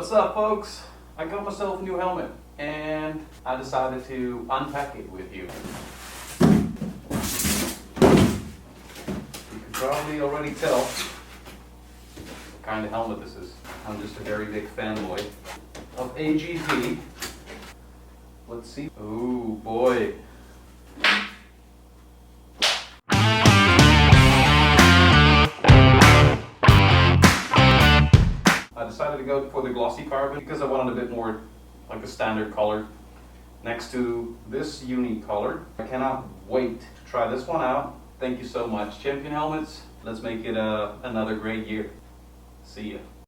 What's up, folks? I got myself a new helmet and I decided to unpack it with you. You can probably already tell what kind of helmet this is. I'm just a very big fanboy of AGV. Let's see. Oh boy. I decided to go for the glossy carbon because I wanted a bit more like a standard color next to this unique color. I cannot wait to try this one out. Thank you so much, Champion Helmets. Let's make it another great year. See ya.